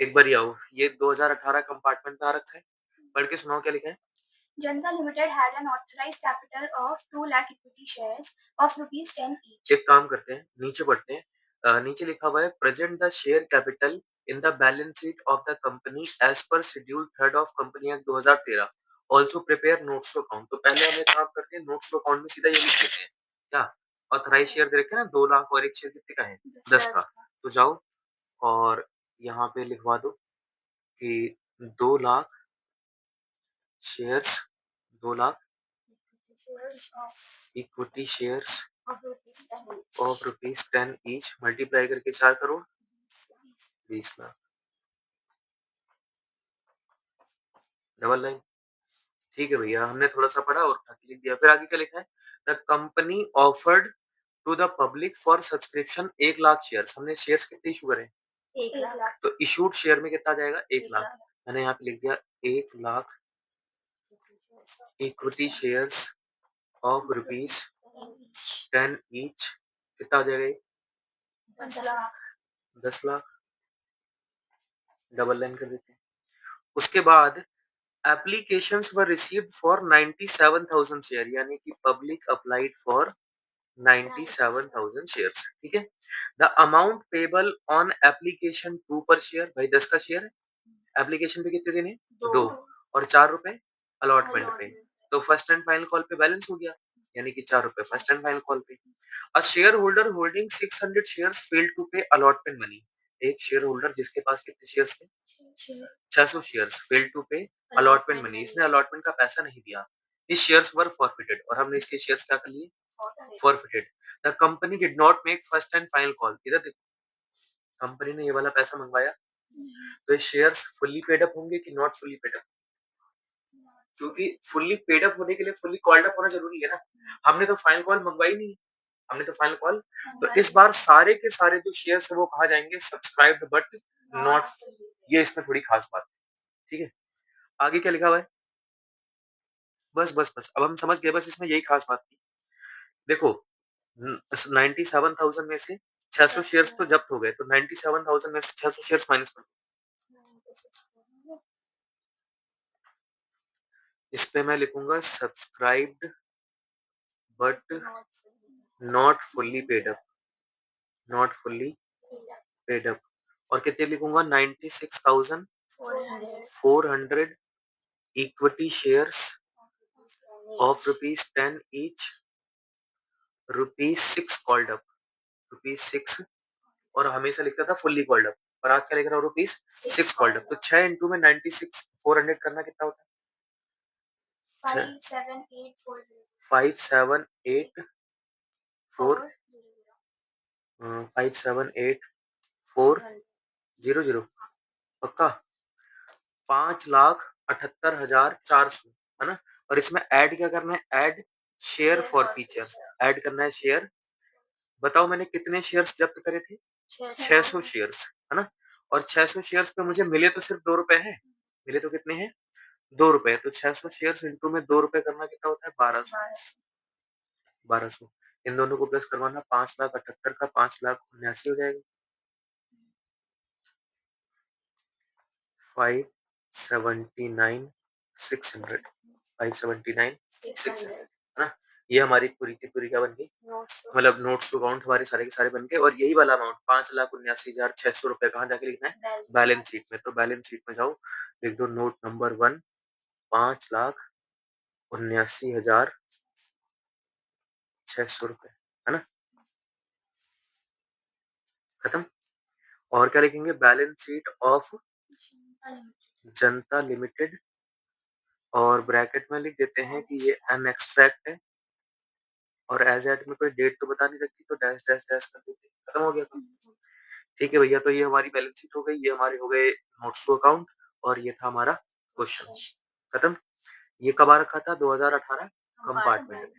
एक बार आओ, ये 2018 कंपार्टमेंट में आ रखा है, पढ़ के सुनाओ क्या लिखा है। Janata Limited had an authorized capital of 2 lakh equity shares of rupees 10 each. एक काम करते हैं, नीचे पढ़ते हैं। नीचे लिखा हुआ है present the share capital in the balance sheet of the company as per schedule 3 of company act 2013। Also prepare notes to account. तो पहले हम एक काम करते हैं, नोट्स टू अकाउंट में सीधा ये लिख देते हैं। क्या ऑथराइज शेयर दे रखे हैं ना, 2 लाख, और एक शेयर कितने का है, 10 का। तो जाओ और यहाँ पे लिखवा दो कि 2 lakh shares, 2 lakh equity shares of rupees 10 each, multiply करके 4 करोड़ 20 लाख, डबल लाइन। ठीक है भैया, हमने थोड़ा सा पढ़ा और लिख दिया। फिर आगे क्या लिखा है, the company offered to the public for subscription 1 lakh shares. हमने शेयर्स कितने इशू करे, 1 लाख। तो इशूड शेयर में कितना जाएगा, 1 लाख। मैंने यहाँ पे लिख दिया 1 lakh equity shares of rupees 10 each, कितना हो जाएगा, 10 लाख। 10 लाख, डबल लाइन कर देते हैं। उसके बाद applications were received for 97,000 share, यानी कि पब्लिक अप्लाइड फॉर 97,000 शेयर्स। ठीक है। The amount payable on application 2 पर शेयर, भाई 10 का शेयर है, एप्लीकेशन पे कितने देने, 2, और 4 रुपए अलॉटमेंट पे। तो फर्स्ट एंड फाइनल कॉल पे बैलेंस हो गया, यानी कि 4 रुपए first and final call pay. A shareholder holding 600 shares failed to pay allotment money. एक शेयर होल्डर जिसके पास कितने शेयर्स थे, 600 shares, failed to pay allotment money, इसने अलॉटमेंट का पैसा नहीं दिया। इस शेयर्स वर फॉरफिटेड, और हमने इसके शेयर्स क्या कर लिए, forfeited. The company did not make first and final call. इधर देखो, कंपनी ने ये वाला पैसा मंगवाया, तो ये शेयर्स फुल्ली पेड अप होंगे कि नॉट फुल्ली पेड अप, क्योंकि फुल्ली पेड अप होने के लिए फुल्ली कॉल्ड अप होना जरूरी है ना। हमने तो फाइनल कॉल मंगवाई नहीं, हमने तो फाइनल कॉल, तो इस बार सारे के सारे जो शेयर्स है वो कहा जाएंगे सब्सक्राइब्ड बट नॉट। ये इसमें थोड़ी खास बात है। ठीक है, आगे क्या लिखा हुआ है, बस बस बस, अब हम समझ गए, बस इसमें यही खास बात थी। देखो 97,000 में से 600 शेयर्स तो जब्त हो गए, तो 97,000 में से 600 शेयर्स माइनस कर दो। इस पे मैं लिखूंगा subscribed but not fully paid up, not fully paid up. और कितने लिखूंगा, 96,400 equity shares of rupees 10 each, rupees 6 called up, rupees 6, और हमेशा लिखता था फुल्ली कॉल्ड अप, और आज क्या लिख रहा हूँ, रुपीज 6 कॉल्ड अप। तो 6 इंटू में 96,400 करना कितना होता है, 578,4 578,400, पक्का 5,78,400, है ना। और इसमें ऐड क्या करना है, add share for feature, add करना है शेयर। बताओ मैंने कितने शेयर्स जब्त करे थे, 600 शेयर्स, है ना। और 600 शेयर्स पे मुझे मिले तो सिर्फ 2 रुपए हैं, मिले तो कितने हैं, 2 रुपए। तो 600 शेयर्स इंटू में 2 रुपए करना कितना होता है, 1200, 1200। इन दोनों को प्लस करवाना, 5,78,000 का 5,79,000 हो जाएगा, 579,600, 579,600, है ना। ये हमारी पूरी की पूरी क्या बन गई, मतलब नोट्स टू अकाउंट हमारे सारे के सारे बन गए। और यही वाला अमाउंट 5,79,600 रुपए कहाँ जाके लिखना है, बैलेंस शीट में। तो बैलेंस शीट में जाओ, लिख दो नोट नंबर 1, 5,79,600 रुपए, है ना, खत्म। और क्या लिखेंगे, balance sheet of Janata limited, और ब्रैकेट में लिख देते हैं कि ये एन एक्सट्रैक्ट है, और एज एट में कोई डेट तो बता नहीं रखी, तो डैश डैश डैश कर देते, खत्म हो गया काम। ठीक है भैया, तो ये हमारी बैलेंस शीट हो गई, ये हमारे हो गए नोट्स टू अकाउंट, और ये था हमारा क्वेश्चन, खत्म। ये कब आ रखा था, 2018 कंपार्टमेंट में।